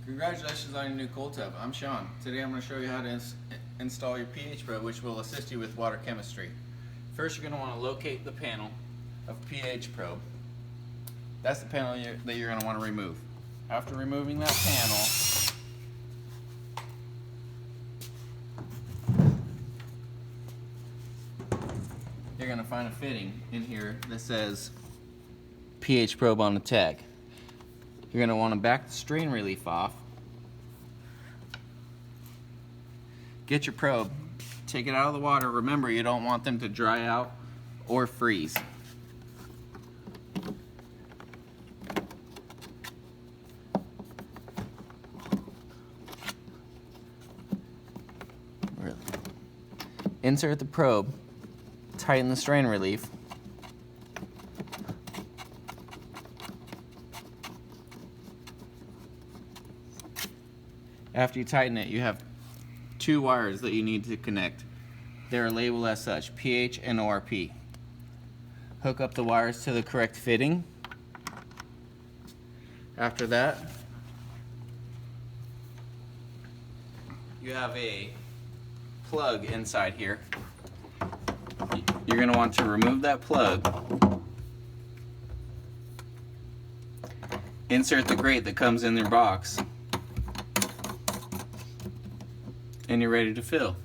Congratulations on your new cold tub. I'm Sean. Today I'm going to show you how to install your pH probe, which will assist you with water chemistry. First, you're going to want to locate the panel of pH probe. That's the panel that you're going to want to remove. After removing that panel, you're going to find a fitting in here that says pH probe on the tag. You're going to want to back the strain relief off. Get your probe, take it out of the water. Remember, you don't want them to dry out or freeze. Insert the probe, tighten the strain relief. After you tighten it, you have two wires that you need to connect. They're labeled as such, pH and ORP. Hook up the wires to the correct fitting. After that, you have a plug inside here. You're going to want to remove that plug. Insert the grate that comes in your box. And you're ready to fill.